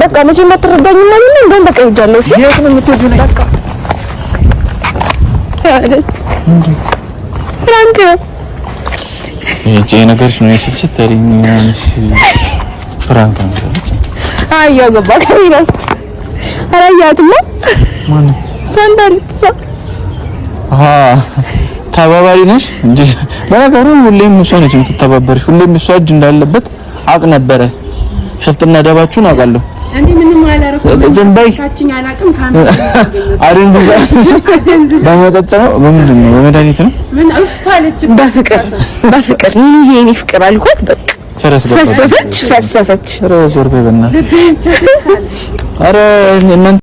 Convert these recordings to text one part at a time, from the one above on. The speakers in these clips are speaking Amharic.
በቃ መቼም አትረዳኝም ማለት ነው። እንደውም በቃ ሄጃለሁ። እሺ የት ነው የምትሄጂው? ነው በቃ ፍራንክ እቺ ነገርሽ ነው የስልችተሪኝ አንቺ ፍራንክ ነው። አያ ገባ ከሚራስ አራያትማ ማን ሰንደል ተባባሪ ነሽ እንጂ በነገሩ ሁሌም እሷ ነች የምትተባበርሽ። ሁሌም እሷ እጅ እንዳለበት አቅ ነበረ። ሸፍትና ደባችሁን አውቃለሁ። እንዴ ምንም አላረኩም። ዘንባይ ታችኝ አላቅም። ካሜራ አደንዝዛ በመጠጥ ነው በምንድን ነው በመድኃኒት ነው ምን አልፋለች። በፍቅር ምን ይሄኔ ፍቅር አልኳት። በቃ ፈሰሰች ዞር በበና አረ እናንተ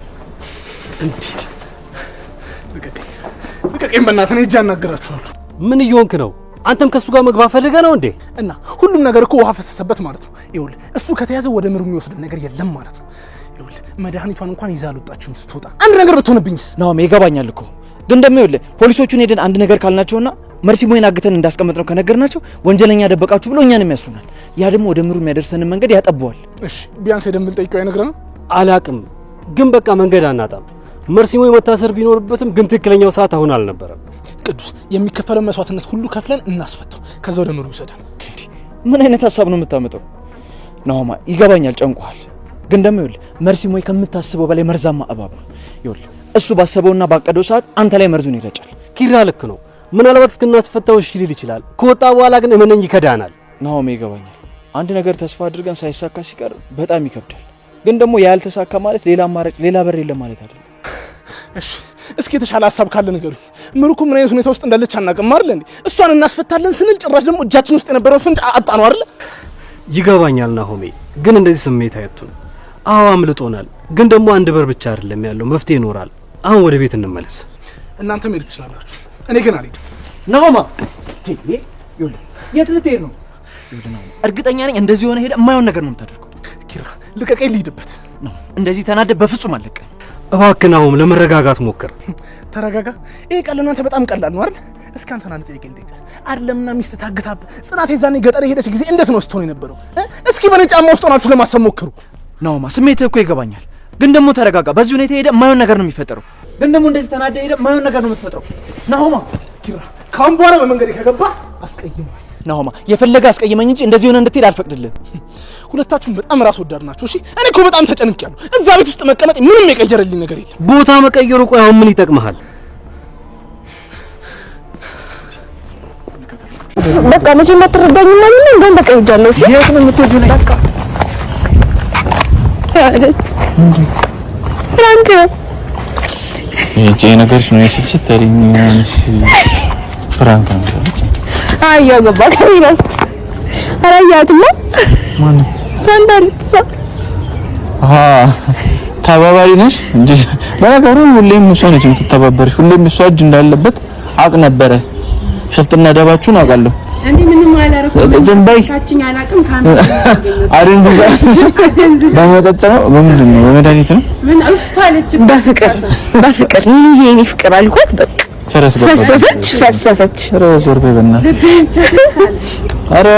በቀቀኝ በእናትህ ነው እጅ አናገራችኋለሁ። ምን እየሆንክ ነው? አንተም ከሱ ጋር መግባት ፈልገህ ነው እንዴ? እና ሁሉም ነገር እኮ ውሃ ፈሰሰበት ማለት ነው። ይኸውልህ እሱ ከተያዘ ወደ ምሩ የሚወስድ ነገር የለም ማለት ነው። ይኸውልህ መድኃኒቷን እንኳን ይዛ አልወጣችም። ስትወጣ አንድ ነገር ብትሆንብኝስ? ነው ይገባኛል እኮ ግን ደግሞ ይኸውልህ ፖሊሶቹን ሄደን አንድ ነገር ካልናቸውና መርሲሞይን አግተን እንዳስቀመጥነው ከነገርናቸው ወንጀለኛ ደበቃችሁ ብሎ እኛንም ያስሩናል። ያ ደግሞ ወደ ምሩ የሚያደርሰንን መንገድ ያጠበዋል። እሺ ቢያንስ ሄደን ብንጠይቀው አይነግረንም? አላቅም ግን በቃ መንገድ አናጣም። መርሲሞይ መታሰር ቢኖርበትም ግን ትክክለኛው ሰዓት አሁን አልነበረም። ቅዱስ የሚከፈለው መስዋዕትነት ሁሉ ከፍለን እናስፈታው። ከዛ ወደ ምሩ ይሰዳል። ምን አይነት ሐሳብ ነው የምታመጣው? ናውማ ይገባኛል፣ ጨንቋል። ግን ደግሞ ይኸውልህ መርሲሞይ ከምታስበው በላይ መርዛማ እባብ ነው። ይኸውልህ እሱ ባሰበውና ባቀደው ሰዓት አንተ ላይ መርዙን ይረጫል። ኪራ ልክ ነው። ምናልባት እስክናስፈታው እሺ ሊል ይችላል። ከወጣ በኋላ ግን እመነኝ ይከዳናል። ናውማ ይገባኛል። አንድ ነገር ተስፋ አድርገን ሳይሳካ ሲቀር በጣም ይከብዳል። ግን ደግሞ ያልተሳካ ማለት ሌላ አማራጭ ሌላ በር የለም ማለት አይደለም። እሺ እስኪ የተሻለ ሐሳብ ካለ ንገሩኝ። ምሩኩ ምን አይነት ሁኔታ ውስጥ እንዳለች አናውቅም አይደል እንዴ? እሷን እናስፈታለን ስንል ጭራሽ ደግሞ እጃችን ውስጥ የነበረው ፍንጭ አጣ ነው አይደል? ይገባኛል ናሆሜ፣ ግን እንደዚህ ስሜት አይቱን። አዎ አምልጦናል፣ ግን ደግሞ አንድ በር ብቻ አይደለም ያለው፣ መፍትሄ ይኖራል። አሁን ወደ ቤት እንመለስ። እናንተ መሄድ ትችላላችሁ፣ እኔ ግን አልሄድም። ናሆማ ይኸውልህ የት ልትሄድ ነው? እርግጠኛ ነኝ እንደዚህ ሆነ ሄደ የማይሆን ነገር ነው የምታደርገው። ኪራ ልቀቀኝ፣ ልሂድበት። እንደዚህ ተናደህ በፍጹም አለቀህ። እባክህ ናሆም ለመረጋጋት ሞክር። ተረጋጋ። ይሄ ቃል ለእናንተ በጣም ቀላል ነው አይደል? እስኪ አንተና ልጠይቀኝ ልጠይቀህ አይደለምና ሚስት ታግታብህ ጽናት የዛኔ ገጠር ሄደች ጊዜ እንዴት ነው ስትሆን የነበረው? እስኪ በኔ ጫማ ውስጥ ሆናችሁ ለማሰብ ሞክሩ። ናሆማ ስሜትህ እኮ ይገባኛል፣ ግን ደግሞ ተረጋጋ። በዚህ ሁኔታ ሄደ የማይሆን ነገር ነው የሚፈጠረው። ግን ደግሞ እንደዚህ ተናደህ ሄደ የማይሆን ነገር ነው የምትፈጥረው። ናሆማ ኪራ ካሁን በኋላ በመንገዴ ከገባ አስቀይመኝ። ናሆማ የፈለገ አስቀይመኝ እንጂ እንደዚህ ሆነ እንድትሄድ አልፈቅድልህም። ሁለታችሁም በጣም ራስ ወዳድ ናችሁ። እሺ እኔ እኮ በጣም ተጨንቄያለሁ። እዛ ቤት ውስጥ መቀመጥ ምንም የቀየረልኝ ነገር የለም። ቦታ መቀየሩ ቆይ አሁን ምን ይጠቅምሃል? በቃ መቼም አትረዳኝም ማለት ነው። እንደውም በቃ ሄጃለሁ። እሺ የት ነው የምትሄጂው? ነው በቃ ፍራንክ እቺ ነገርሽ ነው የስልችተሪኝ አንቺ ፍራንክ ነው። አያ ገባ ከሚራስ አራያትማ ማን ሰንደል ተባባሪ ነሽ እንጂ በነገሩ ሁሌም እሷ ነች የምትተባበርሽ። ሁሌም እሷ እጅ እንዳለበት አቅ ነበረ። ሸፍትና ደባችሁን አውቃለሁ። እንዴ ምንም አላረኩም። ዘንባይ ታችኝ አላቅም። ካሜራ አደንዝዛ በመጠጥ ነው በምንድን ነው በመድኃኒት ነው ምን አልፋለች። በፍቅር ምን ይሄኔ ፍቅር አልኳት። በቃ ፈሰሰች ዞር በበና አረ